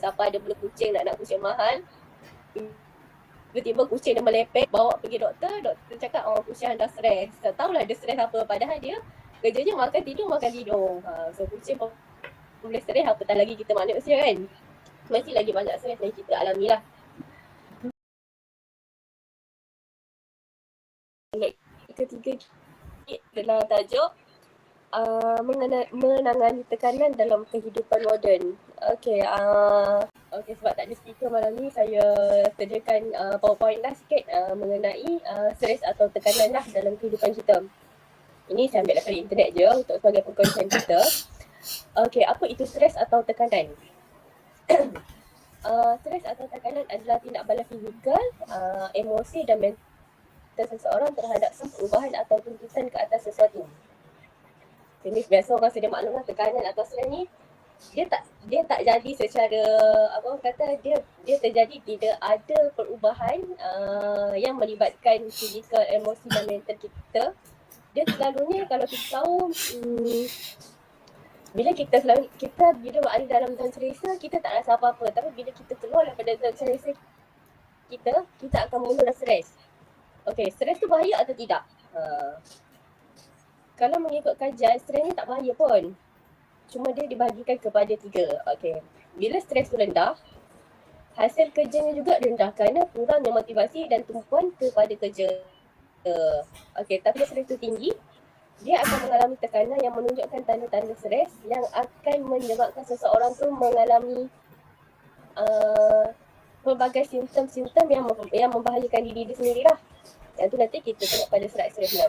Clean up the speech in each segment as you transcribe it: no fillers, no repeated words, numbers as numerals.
siapa ada bela kucing nak kucing mahal. Tiba-tiba kucing dia melepek, bawa pergi doktor cakap kucing anda stres. Tak tahulah dia stres apa, padahal dia kerjanya makan tidur. So kucing boleh stres, apatah lagi kita manusia kan. Masih lagi banyak stres yang kita alami lah. Ketiga adalah tajuk menangani tekanan dalam kehidupan moden. Okay, sebab tak ada speaker malam ni, saya sediakan PowerPoint lah sikit mengenai stres atau tekanan lah dalam kehidupan kita. Ini saya ambil daripada internet je untuk sebagai perkongsian kita. Okay, apa itu stres atau tekanan? Stres atau tekanan adalah tindak balas fizikal, emosi dan mental seseorang terhadap perubahan atau tuntutan ke atas sesuatu. Jadi biasa orang sedia maklum lah, tekanan atau stres ni dia tak jadi secara dia terjadi tidak ada perubahan yang melibatkan fizikal, emosi dan mental kita. Dia selalunya kalau kita tahu bila ada dalam zon selesa, kita tak rasa apa-apa, tapi bila kita keluar daripada zon selesa kita akan mula stres. Okey, stres tu bahaya atau tidak? Kalau mengikut kajian, stres ni tak bahaya pun. Cuma dia dibahagikan kepada 3. Okey. Bila stres tu rendah, hasil kerjanya juga rendah kerana kurangnya motivasi dan tumpuan kepada kerja. Okey, tapi bila stres tu tinggi, dia akan mengalami tekanan yang menunjukkan tanda-tanda stres yang akan menyebabkan seseorang tu mengalami pelbagai simptom-simptom yang membahayakan diri dia sendirilah. Yang tu nanti kita tengok pada slide seterusnya.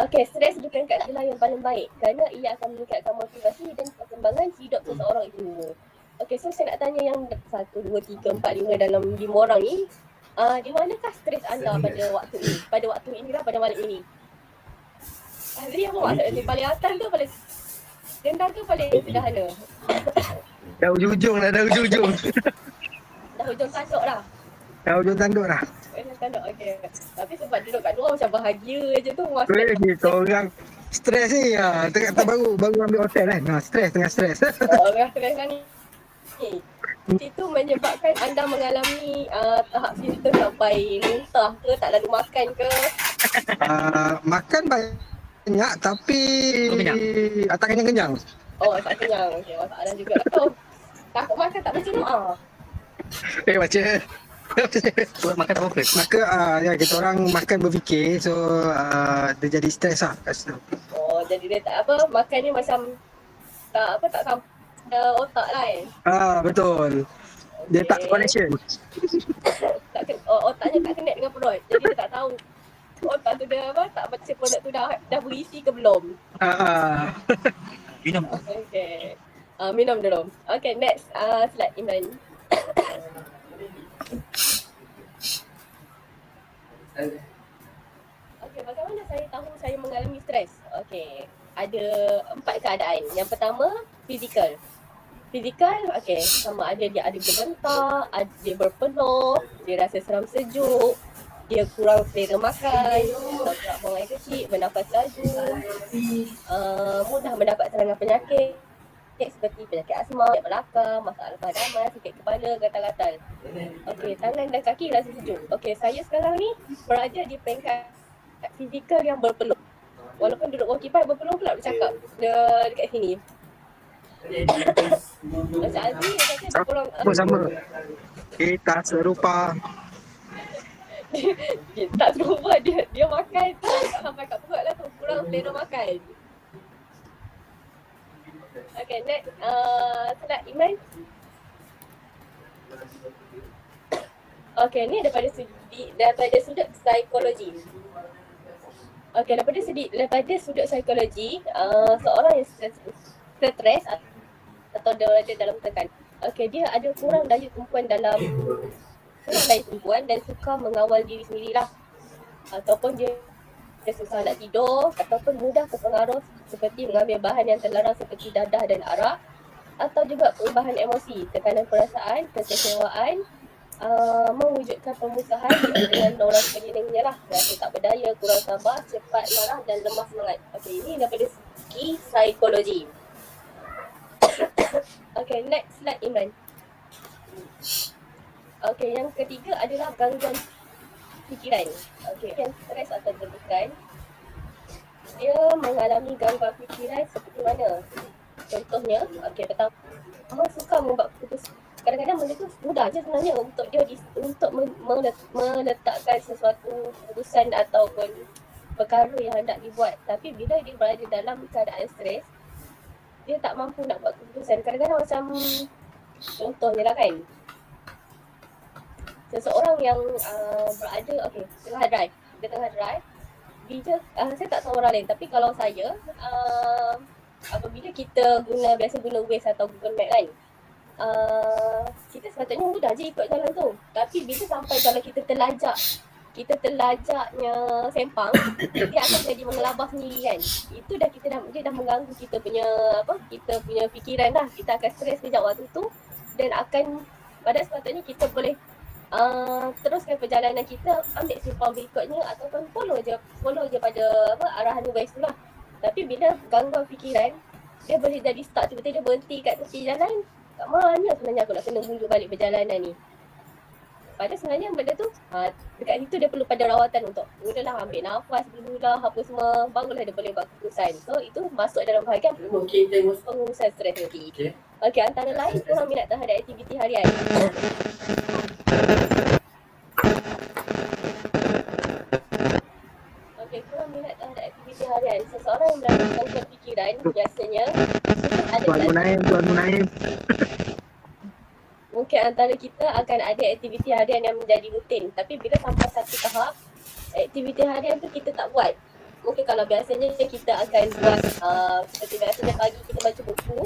Okey, stres bukan adalah yang paling baik kerana ia akan meningkatkan motivasi dan perkembangan hidup seseorang itu. Okey, so saya nak tanya yang 1, 2, 3, 4, 5 dalam 5 orang ni, di manakah stres anda pada waktu ini? Pada waktu inilah, pada malam ini. Azri, apa maksud? Paling atas ke paling rendah ke paling sederhana? Dah ujung-ujung lah, dah ujung-ujung. Dah hujung tanduk dah. Dah ujung tanduk dah. Tanduk, okey. Tapi sebab duduk kat luar macam bahagia je tu. Korang stres ni, tak baru ambil hotel kan? Tengah stres. Tengah stres kan ni. Itu menyebabkan anda mengalami tahap simptom sampai muntah ke, tak lalu makan ke? Makan banyak tapi tak kenyang-kenyang. Oh, tak kenyang. Okay, masalah juga. Atau takut makan tak baca doa? Baca. Buat makan tak apa. Maka kita orang makan berfikir, so dia jadi stres lah kat situ. Oh, jadi dia tak makan ni macam tak sampai otak lah Betul. Dia tak connection. Otaknya tak connect dengan perut. Jadi dia tak tahu otak tu dah tak baca perut tu dah berisi ke belum. Minum. Okay. Minum dulu. Okay, next slide Imran. Okay, bagaimana saya tahu saya mengalami stres? Okay, ada 4 keadaan. Yang pertama, fizikal. Okay, sama ada dia ada berbentak, dia berpeluh, dia rasa seram sejuk, dia kurang selera makan, tak buang air kecil, bernafas laju, mudah mendapat serangan penyakit seperti penyakit asma, penyakit belakang, masalah padaman, sakit kepala, gatal-gatal. Okey, tangan dan kaki rasa sejuk. Okey, saya sekarang ni berada di peringkat fizikal yang berpeluh. Walaupun duduk occupied, berpeluh pula bercakap dekat sini. Macam Azri, dia kata kurang... Sama. Kita serupa. Tak serupa, dia makan sampai kat perut lah tu, kurang selera makan. Okay, next slide Iman. Okay, ni daripada sudut psikologi. Okay, daripada sudut psikologi, seorang yang stres atau berada dalam tekanan. Okay, dia ada kurang daya tumpuan dan suka mengawal diri sendirilah. Ataupun dia susah nak tidur, ataupun mudah terpengaruh seperti mengambil bahan yang terlarang seperti dadah dan arak, atau juga perubahan emosi, tekanan perasaan, kekecewaan, mewujudkan pemusahan dengan orang sekelilingnya lah, rasa tak berdaya, kurang sabar, cepat marah dan lemah semangat. Okey, ini daripada segi psikologi. Okay, next slide Imran. Okay, yang ketiga adalah gangguan fikiran. Okay, yang stres atau tertekan, dia mengalami gangguan fikiran seperti mana? Contohnya, okay, pertama suka membuat keputusan. Kadang-kadang benda tu mudah je sebenarnya untuk dia untuk meletakkan sesuatu keputusan ataupun perkara yang hendak dibuat. Tapi bila dia berada dalam keadaan stres, dia tak mampu nak buat keputusan. Kadang-kadang macam contohnya lah kan, seseorang yang berada, okay, tengah drive. Dia tengah drive, saya tak tahu orang lain, tapi kalau saya, apabila kita biasa guna Waze atau Google Map kan, kita sepatutnya mudah je ikut jalan tu. Tapi bila sampai kalau kita terlajaknya sempang, dia akan jadi mengelabah sendiri kan. Itu dia dah mengganggu kita punya fikiran dah. Kita akan stres kejap waktu tu dan akan, padahal sepatutnya kita boleh teruskan perjalanan kita, ambil simpang berikutnya ataupun follow je pada arahan Waze tu lah. Tapi bila gangguan fikiran, dia boleh jadi start tiba-tiba berhenti kat tepi jalan. Kat mana sebenarnya aku nak kena bunjuk balik perjalanan ni? Padahal sebenarnya benda tu dekat situ dia perlu pada rawatan untuk mulalah ambil nafas dulu lah apa semua, barulah dia boleh buat keputusan. So itu masuk dalam bahagian pengurusan stres nanti. Okay, antara lain kurang minat terhadap aktiviti harian. Okay, kurang minat terhadap aktiviti harian. Seseorang yang melakukan kefikiran biasanya ada Tuan Munaim. mungkin antara kita akan ada aktiviti harian yang menjadi rutin. Tapi bila sampai satu tahap, aktiviti harian tu kita tak buat. Mungkin kalau biasanya kita akan buat seperti biasanya pagi kita baca buku,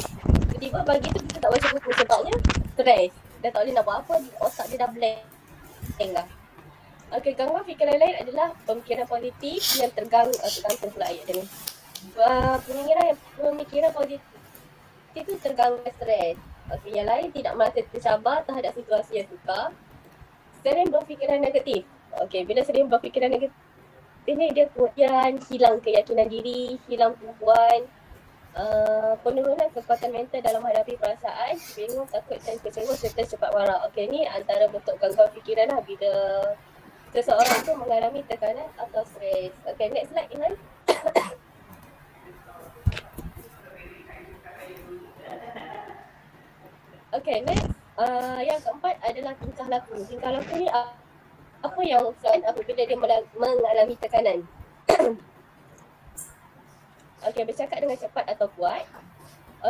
tiba-tiba pagi tu kita tak baca buku sebabnya stres. Dah tak boleh nak buat apa, otak dia dah blank lah. Okay, gangguan fikiran lain adalah pemikiran positif yang tergantung pula ayat dia ni. Pemikiran positif itu terganggu stres. Okay, yang lain tidak merasa tercabar terhadap situasi yang sukar. Sering berfikiran negatif. Okay, bila sering berfikiran negatif ni, dia kemudian hilang keyakinan diri, hilang tumpuan, penurunan kekuatan mental dalam menghadapi perasaan, bingung, takut dan kecewa serta cepat marah. Okay, ni antara bentuk gangguan fikiran lah bila seseorang tu mengalami tekanan atau stres. Okay, next slide Iman. Okay, next. Yang keempat adalah tingkah laku. Tingkah laku ni apa yang apabila dia mengalami tekanan. Okay, bercakap dengan cepat atau kuat.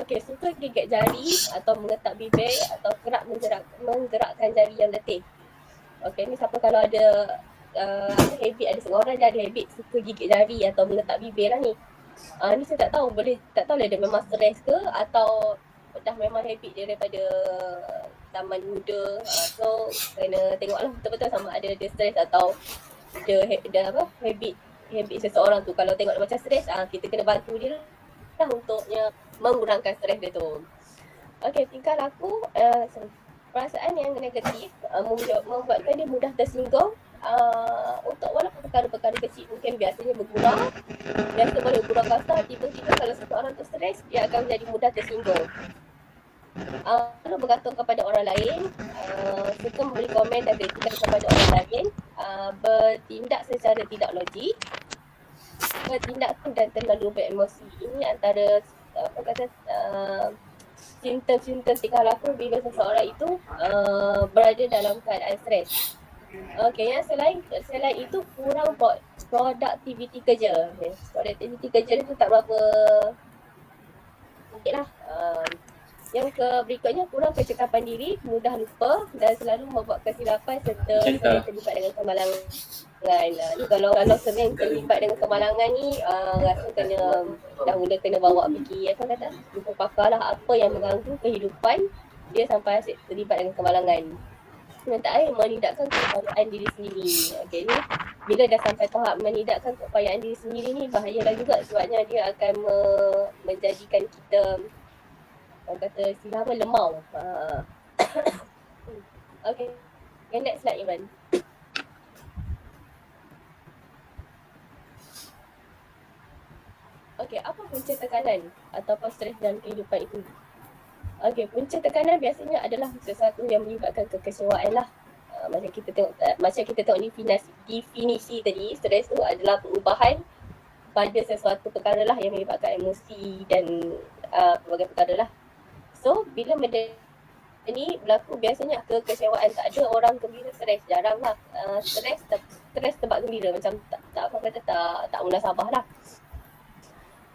Okay, suka gigit jari atau mengetak bibir atau kerap menggerakkan jari yang letih. Okay, ni siapa kalau ada habit, ada seorang dia ada habit suka gigit jari atau mengetak bibir lah ni. Ni saya tak tahu, tak tahu lah dia memang stres ke atau dah memang habit dia daripada zaman muda. So kena tengoklah betul-betul sama ada dia stres atau dia habit seseorang tu. Kalau tengok dia macam stres, kita kena bantu dia lah untuknya mengurangkan stres dia tu. Okay, tingkah laku perasaan yang negatif membuatkan dia mudah tersinggung untuk walaupun perkara-perkara kecil mungkin biasanya bergurau, biasa boleh gurau kasar, tiba-tiba kalau seseorang tu stres, dia akan menjadi mudah tersinggung. Perlu bergantung kepada orang lain, suka memberi komen dan kritikan kepada orang lain, bertindak secara tidak logik, bertindak dan terlalu beremosi. Ini antara simptom-simptom tingkah laku bila seseorang itu berada dalam keadaan stres. Okay, yang selain itu kurang produktiviti kerja. Produktiviti kerja itu tak berapa okey lah. Yang berikutnya kurang kecekapan diri, mudah lupa dan selalu membuat kesilapan serta sering terlibat dengan kemalangan. Kalau sering terlibat dengan kemalangan ni, rasa dah mula kena bawa pergi jumpa pakar lah apa yang mengganggu kehidupan dia sampai asyik terlibat dengan kemalangan. Sementara menidakkan keupayaan diri sendiri. Okay, ni bila dah sampai tahap menidakkan keupayaan diri sendiri ni bahayalah juga sebabnya dia akan menjadikan kita istilah lemau. Okay, next slide Iman. Okay, apa punca tekanan ataupun stres dalam kehidupan itu? Okey, punca tekanan biasanya adalah sesuatu yang menyebabkan kekecewaan lah. Macam kita tengok definisi tadi, stres tu adalah perubahan pada sesuatu perkara lah yang menyebabkan emosi dan pelbagai perkara lah. So, bila benda ni berlaku biasanya kekecewaan. Tak ada orang gembira stres, jarang lah. Stres sebab gembira, macam tak munasabah lah.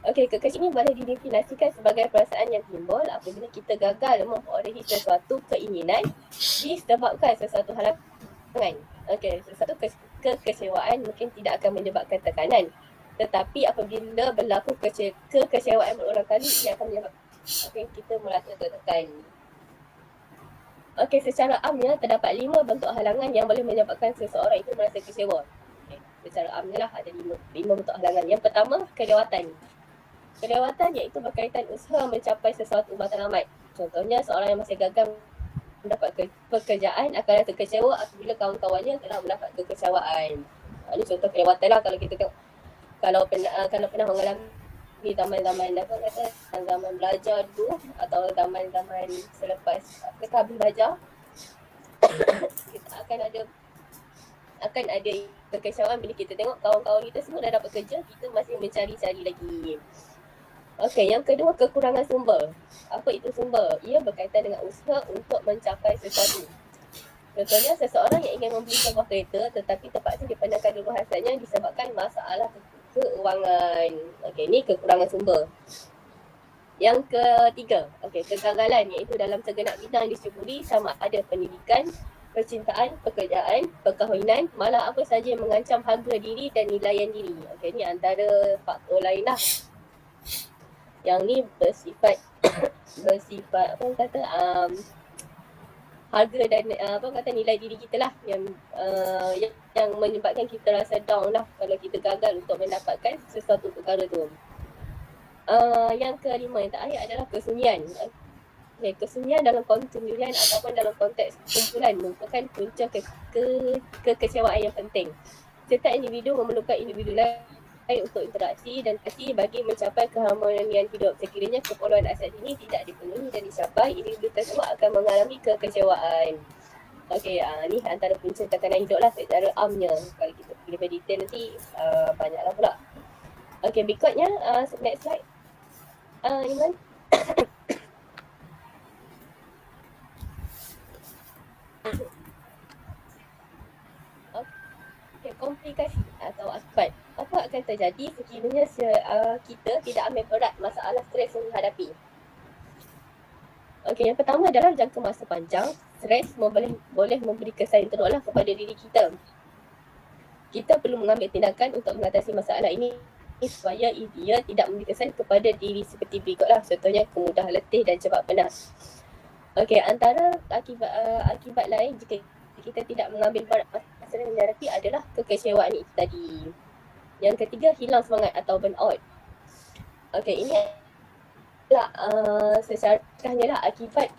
Okey, kekecewaan ini boleh didefinisikan sebagai perasaan yang timbul apabila kita gagal memperolehi sesuatu keinginan disebabkan sesuatu halangan. Okey, sesuatu kekecewaan mungkin tidak akan menyebabkan tekanan. Tetapi apabila berlaku kekecewaan berulang kali, ia akan menyebabkan kita merasa tertekan. Okey, secara amnya terdapat 5 bentuk halangan yang boleh menyebabkan seseorang itu merasa kecewa. Okay. Secara amnya lah ada 5 bentuk halangan. Yang pertama, kelewatan. Kelewatan iaitu berkaitan usaha mencapai sesuatu matlamat. Contohnya, seorang yang masih gagal mendapat pekerjaan akan rasa kecewa apabila kawan-kawannya telah mendapat kekecewaan. Ini contoh kelewatan lah kalau kita tengok. Kalau pernah mengalami zaman belajar dulu atau zaman selepas kita habis belajar, kita akan ada kekecewaan bila kita tengok kawan-kawan kita semua dah dapat kerja, kita masih mencari-cari lagi. Okey, yang kedua, kekurangan sumber. Apa itu sumber? Ia berkaitan dengan usaha untuk mencapai sesuatu. Contohnya, seseorang yang ingin membeli sebuah kereta tetapi terpaksa dipandangkan dulu hasilnya disebabkan masalah keuangan. Okey, ini kekurangan sumber. Yang ketiga, kegagalan iaitu dalam segenap bidang disyukuri sama ada pendidikan, percintaan, pekerjaan, perkahwinan, malah apa sahaja yang mengancam harga diri dan nilaian diri. Okey, ini antara faktor lain lah. Yang ni bersifat harga dan nilai diri kita lah yang menyebabkan kita rasa down lah kalau kita gagal untuk mendapatkan sesuatu perkara tu. Yang kelima, yang terakhir adalah kesunyian. Kesunyian dalam konteks sendirian ataupun dalam konteks kumpulan merupakan punca kekecewaan yang penting. Setiap individu memerlukan individu lain untuk interaksi dan kasih bagi mencapai keharmonian hidup. Sekiranya keperluan asas ini tidak dipenuhi dan dicapai, individu tersebut akan mengalami kekecewaan. Okey, ni antara punca tekanan hidup lah secara amnya. Kalau kita pergi lebih detail nanti banyaklah pula. Okey, berikutnya next slide. Iman. Okey, komplikasi atau akibat. Apa akan terjadi sekiranya kita tidak ambil berat masalah stres yang dihadapi? Okey, yang pertama adalah jangka masa panjang, stres boleh memberi kesan yang teruklah kepada diri kita. Kita perlu mengambil tindakan untuk mengatasi masalah ini supaya ia tidak memberi kesan kepada diri seperti berikutlah. Contohnya, mudah letih dan cepat penat. Okey, antara akibat lain jika kita tidak mengambil berat masalah yang dihadapi adalah kekecewaan itu tadi. Yang ketiga, hilang semangat atau burnout. Okey, ini adalah secaranya lah akibat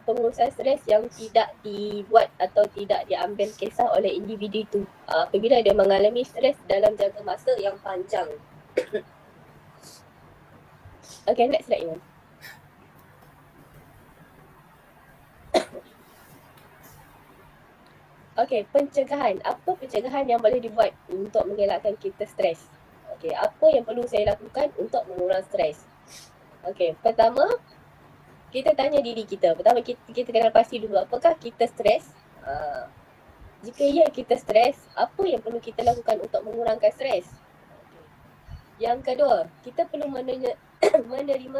pengurusan stres yang tidak dibuat atau tidak diambil kisah oleh individu itu apabila dia mengalami stres dalam jangka masa yang panjang. Okey, next slide Iman. Okey, pencegahan. Apa pencegahan yang boleh dibuat untuk mengelakkan kita stres? Okey, apa yang perlu saya lakukan untuk mengurangi stres? Okey, pertama, kita tanya diri kita. Pertama, kita kena pasti dulu apakah kita stres. Jika ya kita stres, apa yang perlu kita lakukan untuk mengurangkan stres? Yang kedua, kita perlu menerima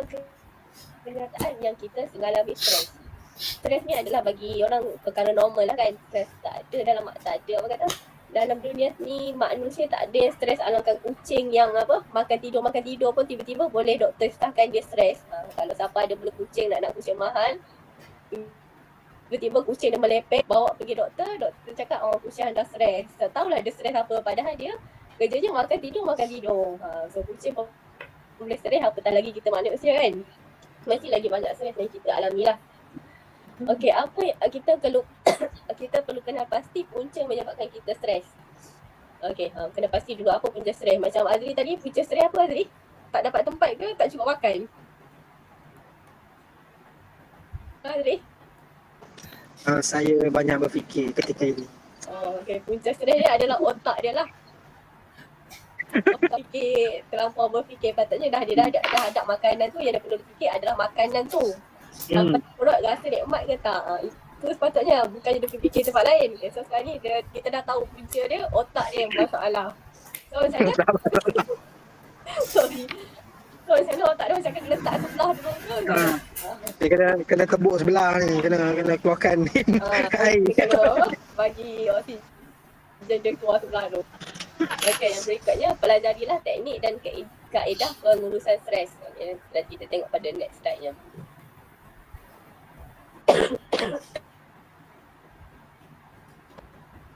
kenyataan yang kita mengalami stres. Stres ni adalah bagi orang perkara normal lah kan. Stres tak ada orang kata dalam dunia ni manusia tak ada yang stres. Alangkah kucing yang makan tidur pun tiba-tiba boleh doktor sahkan dia stres. Kalau siapa ada bela kucing nak kucing mahal, tiba-tiba kucing dia melepek, bawa pergi doktor cakap kucing anda stres. Tak tahulah dia stres apa, padahal dia kerjanya makan tidur. So kucing pun boleh stres, apatah lagi kita manusia kan. Mesti lagi banyak stres yang kita alami lah. Okey, apa kita perlu kenal pasti punca menyebabkan kita stres. Okey, kena pasti dulu apa punca stres. Macam Azri tadi, punca stres apa Azri? Tak dapat tempat ke tak cukup makan? Alif? Saya banyak berfikir ketika ini. Oh, okay. Punca stres dia adalah otak dia lah. Otak fikir, terlampau berfikir. Patutnya dah ada makanan tu, yang dia perlu fikir adalah makanan tu. Sampai perut rasa nikmat ke tak? Itu sepatutnya, bukannya dia fikir tempat lain. So sekarang ni kita dah tahu punca dia, otak dia yang masalah. So macam mana? Sorry. So macam mana otak dia macam kena letak sebelah dulu ke? Dia kena tebuk sebelah ni, kena keluarkan air. Kena bagi oksigen dia keluar sebelah tu. Okay, yang berikutnya, pelajarilah teknik dan kaedah pengurusan stres. Okay, nanti kita tengok pada next slide-nya.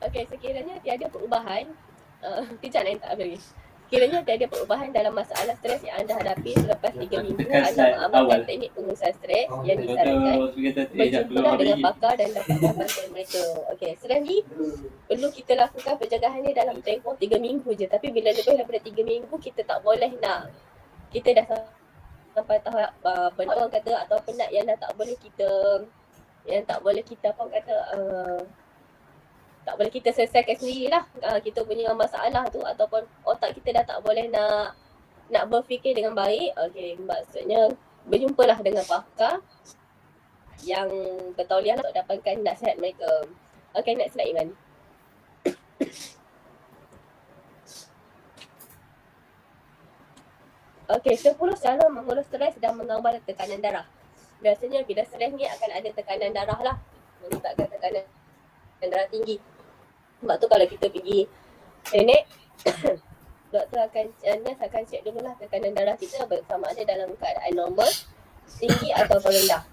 Okay, sekiranya tiada perubahan, kejap nak tak lagi. Sekiranya tiada perubahan dalam masalah stres yang anda hadapi selepas 3 minggu, anda mengamalkan teknik pengurusan stres yang disarankan, berjumpa dengan pakar dan dapatkan bantuan mereka. Okay, stres ni perlu kita lakukan pencegahannya dalam tempoh 3 minggu je. Tapi bila lebih daripada 3 minggu, kita tak boleh nak, kita dah sampai tahap penat orang kata, atau penat yang dah tak boleh kita, apa orang kata, tak boleh kita selesaikan sendirilah kita punya masalah tu, ataupun otak kita dah tak boleh nak berfikir dengan baik. Okay, maksudnya berjumpalah dengan pakar yang bertauliah untuk dapatkan nasihat mereka. Okay, next slide Iman. Okay, 10 cara mengurus stres dan mengawal tekanan darah. Biasanya bila stres ni akan ada tekanan darah lah, menyebabkan tekanan darah tinggi. Sebab tu kalau kita pergi klinik, doktor nurse akan cek dululah tekanan darah kita sama ada dalam keadaan normal, tinggi ataupun rendah.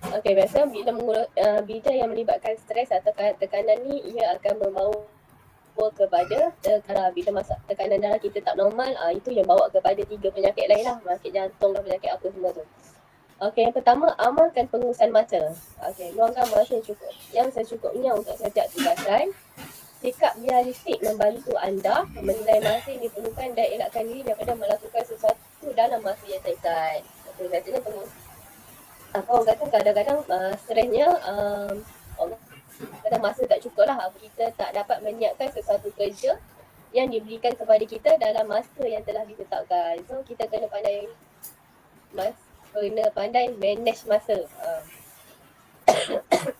Okay, biasa bila yang melibatkan stres atau tekanan ni, ia akan membawa kepada bila tekanan darah kita tak normal, itu yang bawa kepada 3 penyakit lain lah, penyakit jantung dan penyakit apa semua tu. Okay, yang pertama, amalkan pengurusan masa. Okay, luangkan masa yang secukupnya untuk setiap tugasan. Sikap realistik membantu anda menilai masa yang diperlukan dan elakkan diri daripada melakukan sesuatu dalam masa yang singkat. Okay, biasanya orang kata kadang-kadang stresnya kadang masa tak cukup lah. Kita tak dapat menyiapkan sesuatu kerja yang diberikan kepada kita dalam masa yang telah ditetapkan. So, kita kena pandai manage masa.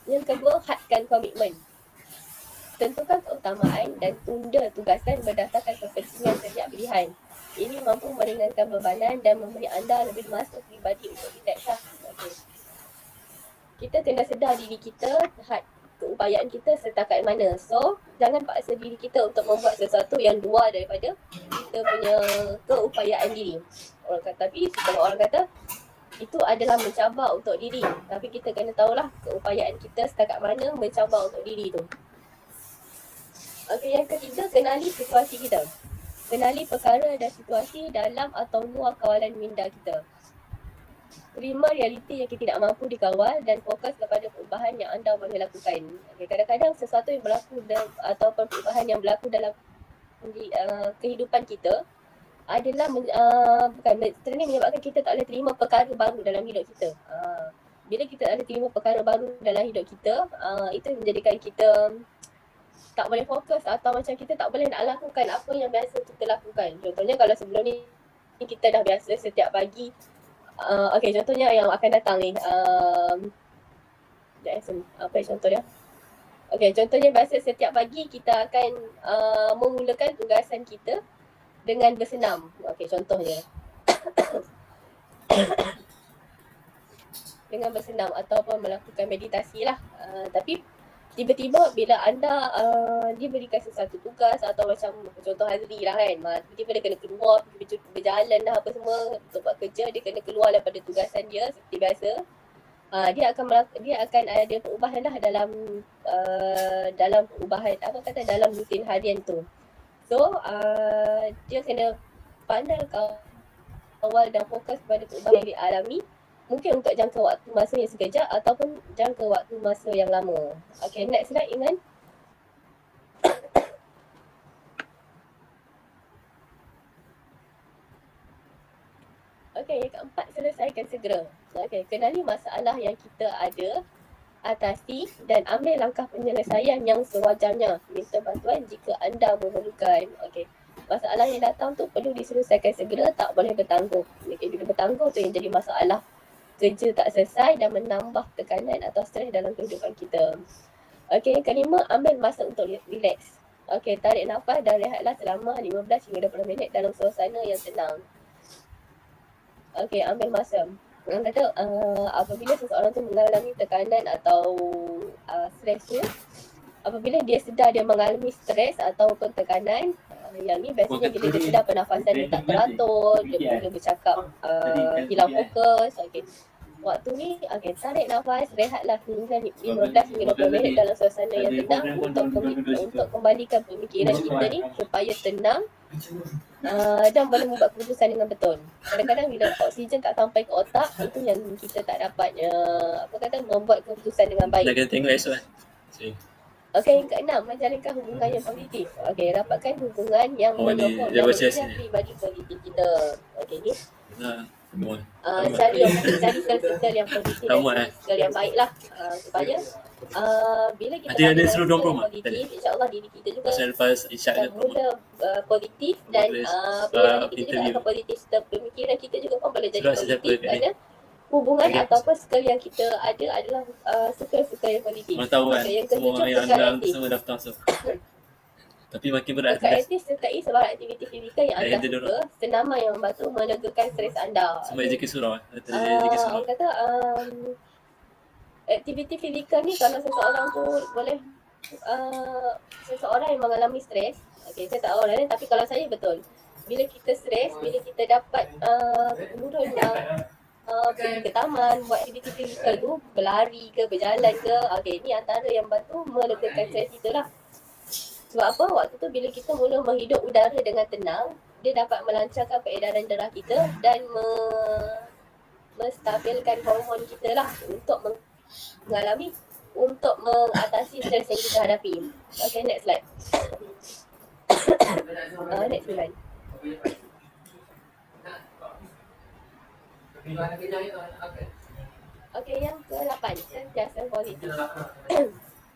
Yang kedua, hadkan komitmen. Tentukan keutamaan dan tunda tugasan berdasarkan kepentingan setiap pilihan. Ini mampu meringankan bebanan dan memberi anda lebih masa peribadi untuk relax. Okay. Kita kena sedar diri kita, keupayaan kita setakat mana. So, jangan paksa diri kita untuk membuat sesuatu yang luar daripada kita punya keupayaan diri. Tapi kalau orang kata, itu adalah mencabar untuk diri. Tapi kita kena tahulah keupayaan kita setakat mana mencabar untuk diri tu. Okay, yang ketiga, kenali situasi kita. Kenali perkara dan situasi dalam atau luar kawalan minda kita. Terima realiti yang kita tidak mampu dikawal dan fokus kepada perubahan yang anda boleh lakukan. Okay, kadang-kadang sesuatu yang berlaku ataupun perubahan yang berlaku dalam kehidupan kita adalah ini menyebabkan kita tak boleh terima perkara baru dalam hidup kita. Bila kita tak boleh terima perkara baru dalam hidup kita, itu menjadikan kita tak boleh fokus, atau macam kita tak boleh nak lakukan apa yang biasa kita lakukan. Contohnya kalau sebelum ni kita dah biasa setiap pagi, okay, contohnya yang akan datang ni, apa contoh dia? Okay, contohnya biasa setiap pagi kita akan memulakan tugasan kita dengan bersenam. Okay, contohnya. Dengan bersenam ataupun melakukan meditasi lah. Tapi tiba-tiba bila anda diberikan sesuatu tugas atau macam contoh Hazri lah kan, tiba-tiba dia kena keluar, berjalan lah apa semua untuk buat kerja, dia kena keluar daripada tugasan dia seperti biasa. Dia akan ada perubahan lah dalam perubahan dalam rutin harian tu. So, dia kena pandai kawal dan fokus pada perubahan yang dialami, mungkin untuk jangka waktu masa yang sekejap ataupun jangka waktu masa yang lama. Okay, next slide Iman. Okay, yang keempat, selesaikan segera. Okey, kenali masalah yang kita ada, atasi dan ambil langkah penyelesaian yang sewajarnya. Minta bantuan jika anda memerlukan. Okey. Masalah yang datang tu perlu diselesaikan segera, tak boleh bertangguh. Okey, bila bertangguh tu yang jadi masalah. Kerja tak selesai dan menambah tekanan atau stres dalam kehidupan kita. Okey, yang kelima, ambil masa untuk relax. Okey, tarik nafas dan rehatlah selama 15 hingga 20 minit dalam suasana yang tenang. Okey, ambil masa. Orang kata apabila seseorang tu mengalami tekanan atau stres tu, apabila dia sedar dia mengalami stres ataupun tekanan, yang ni biasanya bila dia sedar pernafasan dia tak teratur, dia mula bercakap hilang fokus. Okey, waktu ni tarik nafas, rehatlah hingga 15 hingga 20 minit dalam suasana yang tenang untuk kembalikan pemikiran kita ni supaya tenang dan boleh membuat keputusan dengan betul. Kadang-kadang bila oksigen tak sampai ke otak, itu yang kita tak dapat membuat keputusan dengan baik. Dah kena tengok esok kan. Okey, yang keenam, menjalinkan hubungan yang positif. Okey, rapatkan hubungan yang menyokong dan menjaga pribadi positif kita. Okey, ni cari circle yang positif dan circle yang baik lah, supaya bila kita ada suruh dorang promo positif, insyaAllah diri kita juga pasal lepas Isyak ada promo mula positif dan pemikiran kita juga akan positif, serta pemikiran kita juga pun boleh jadi positif kerana hubungan ataupun circle yang kita ada adalah circle yang positif. Orang tahu kan, yang semua ketujuh, yang circle dalam aktif. semua daftar masuk. Tapi makin berat Circle aktif sertai sebarang aktiviti fizikal yang anda ada suka, senaman yang membantu menegakan stres anda. semua rezeki surau. Orang kata aktiviti fizikal ni kalau seseorang tu boleh seseorang yang mengalami stres, okey, saya tak tahu orang lain, tapi kalau saya betul, bila kita stres, bila kita dapat turun pergi ke taman, buat aktiviti fizikal tu, berlari ke, berjalan ke, okey, ni antara yang bantu melegakan stres kita lah. Sebab apa? Waktu tu bila kita mula menghidup udara dengan tenang, dia dapat melancarkan peredaran darah kita dan menstabilkan hormon kita lah untuk mengatasi stres yang kita hadapi. Okay, next slide. Next slide. Okay, yang ke-8, sentiasa positif.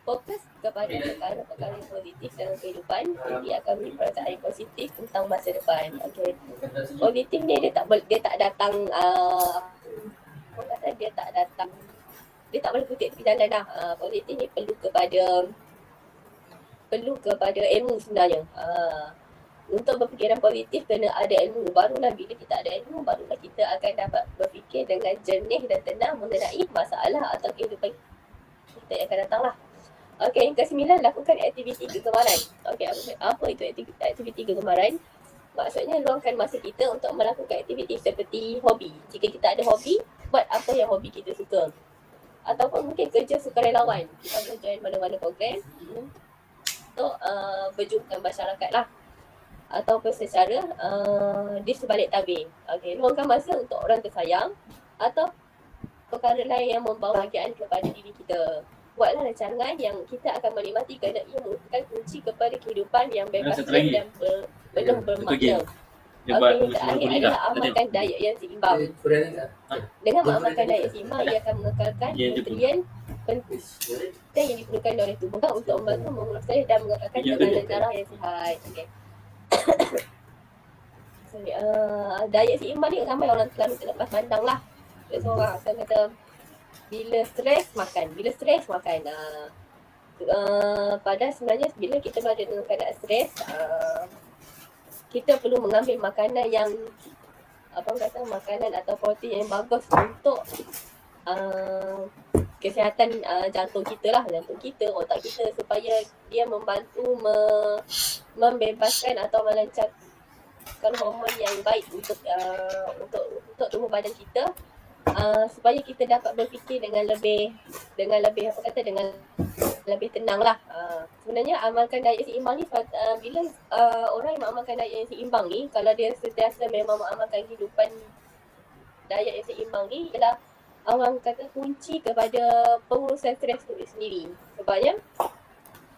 Fokus kepada perkara-perkara positif dalam kehidupan, jadi akan beri perasaan positif tentang masa depan. Okay. Positif ni dia tak datang dia tak boleh kutip tepi jalan dah. Positif ni perlu kepada ilmu sebenarnya. Untuk berfikiran positif kena ada ilmu. Barulah bila kita ada ilmu, barulah kita akan dapat berfikir dengan jernih dan tenang mengenai masalah atau kehidupan kita yang akan datang lah. Okey, yang ke-9, lakukan aktiviti kegemaran. Okey, apa itu aktiviti kegemaran? Maksudnya luangkan masa kita untuk melakukan aktiviti seperti hobi. Jika kita ada hobi, buat apa yang hobi kita suka. Ataupun mungkin kerja sukarelawan. Kita boleh join mana-mana program untuk berjumpa masyarakat lah. Ataupun secara di sebalik tabir. Okey, luangkan masa untuk orang tersayang atau perkara lain yang membawa bahagian kepada diri kita. Buatlah rancangan yang kita akan menikmati kerana ia merupakan kunci kepada kehidupan yang bebas dan penuh bermakna. Okey, terakhir adalah amalkan diet yang seimbang. Dengan mengamalkan diet seimbang, ia akan mengekalkan nutrien penting yang diperlukan oleh tubuh untuk membantu mengurus stres dan mengekalkan tekanan darah yang sihat. Okey. Diet seimbang ni ramai orang selalu terlepas pandang lah. Seorang saya kata bila stres makan. Padahal sebenarnya bila kita berada dalam keadaan stres, kita perlu mengambil makanan yang makanan atau protein yang bagus untuk kesihatan jantung kita, otak kita, supaya dia membantu membebaskan atau melancarkan hormon yang baik untuk tubuh badan kita. Supaya kita dapat berfikir dengan lebih tenang lah. Sebenarnya amalkan diet seimbang ni bila orang yang mengamalkan diet yang seimbang ni, kalau dia sentiasa memang mengamalkan kehidupan diet yang seimbang ni, ialah orang kata kunci kepada pengurusan stres tu sendiri. Sebabnya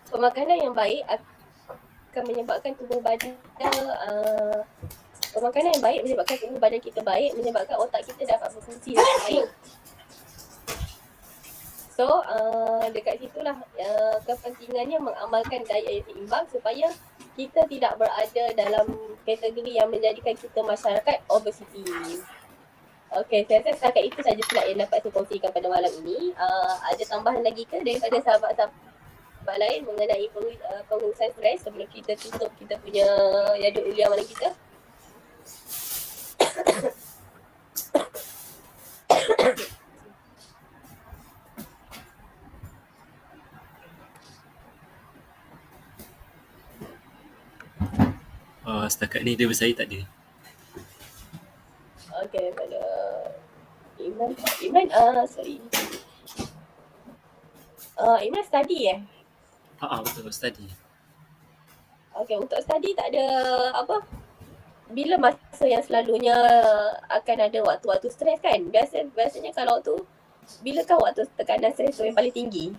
pemakanan yang baik akan menyebabkan tubuh badan Pemakanan yang baik menyebabkan tubuh badan kita baik, menyebabkan otak kita dapat berfungsi dengan baik. So, dekat situlah kepentingannya mengamalkan diet yang seimbang supaya kita tidak berada dalam kategori yang menjadikan kita masyarakat obesiti. Okey, saya rasa setakat itu saja pula yang dapat saya kongsikan pada malam ini. Ada tambahan lagi ke daripada sahabat-sahabat lain mengenai pengurusan stres sebelum kita tutup kita punya Yaduk Ulia malam kita? Setakat ni dia saya tak ada. Okey, pada Imran, sorry. Imran study Betul, study. Okey, untuk study tak ada apa? Bila masa yang selalunya akan ada waktu-waktu stres kan? Biasanya kalau tu, bilakah waktu tekanan stres tu yang paling tinggi?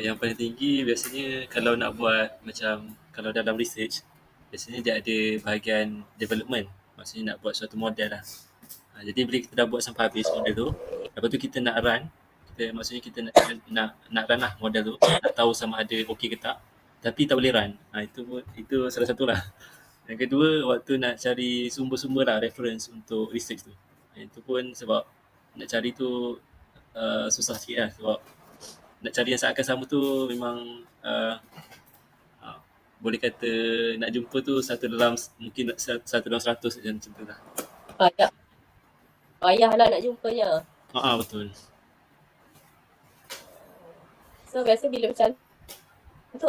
Yang paling tinggi biasanya kalau nak buat macam kalau dalam research, biasanya dia ada bahagian development. Maksudnya nak buat suatu model lah. Jadi bila kita dah buat sampai habis model tu, lepas tu kita nak run. Maksudnya kita nak run lah model tu. Nak tahu sama ada okey ke tak. Tapi tak boleh run. Itu salah satu lah. Yang kedua, waktu nak cari sumber-sumber lah, reference untuk research tu. Itu pun sebab nak cari tu susah sikit lah. Sebab nak cari yang seakan sama tu memang boleh kata nak jumpa tu mungkin satu dalam 100 macam tu lah. Payahlah nak jumpanya. Betul. So biasa bila macam tu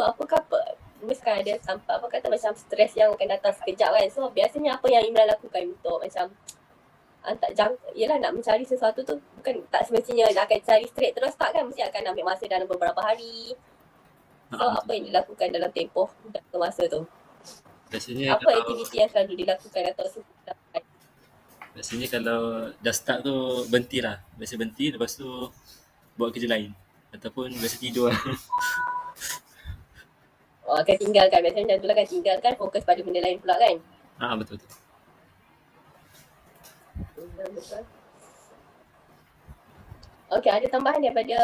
mesti ada sampai apa kata macam stres yang akan datang sekejap kan. So biasanya apa yang Imran lakukan untuk macam yelah nak mencari sesuatu tu bukan tak semestinya akan cari straight terus tak kan, mesti akan ambil masa dalam beberapa hari. So apa yang dilakukan dalam tempoh masa tu? Biasanya apa aktiviti yang selalu dilakukan atau dilakukan? Biasanya kalau dah start tu berhenti lah. Biasa berhenti lepas tu buat kerja lain. Ataupun biasa tidur lah. Akan tinggalkan. Biasanya macam tu lah kan, tinggalkan fokus pada benda lain pula kan? Betul. Betul. Okey, ada tambahan daripada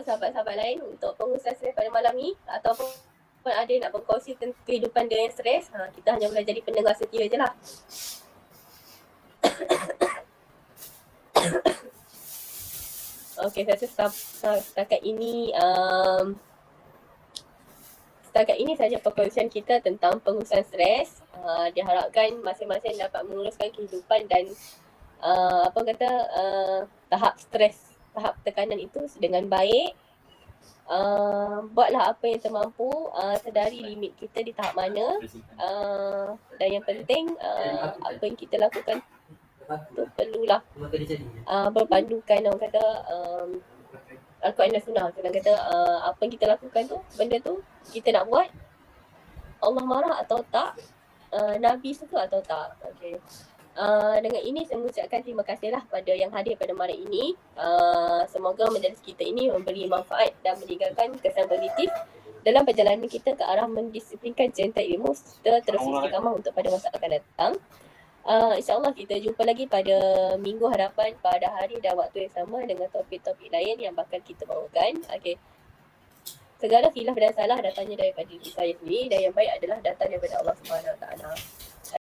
sahabat-sahabat lain untuk pengurusan stres pada malam ni? Ataupun ada nak berkongsi tentang kehidupan dengan stres? Kita hanya boleh jadi pendengar setia je lah. Okey, saya rasa setakat ini saja perkongsian kita tentang pengurusan stres. Diharapkan masing-masing dapat menguruskan kehidupan dan tahap stres, tahap tekanan itu dengan baik. Buatlah apa yang termampu, sedari limit kita di tahap mana, dan yang penting apa yang kita lakukan tu perlulah berpandukan orang kata Al-Quran dan Sunnah. Orang kata apa yang kita lakukan tu, benda tu kita nak buat, Allah marah atau tak, Nabi suka atau tak. Okay. Dengan ini saya mengucapkan terima kasihlah pada yang hadir pada malam ini. Semoga majlis kita ini memberi manfaat dan meninggalkan kesan positif dalam perjalanan kita ke arah mendisiplinkan cinta ilmu serta terus istiqamah untuk pada masa akan datang. InsyaAllah kita jumpa lagi pada minggu hadapan pada hari dan waktu yang sama dengan topik-topik lain yang bakal kita bawakan. Okay. Segala khilaf dan salah datangnya daripada diri saya sendiri dan yang baik adalah datang daripada Allah SWT.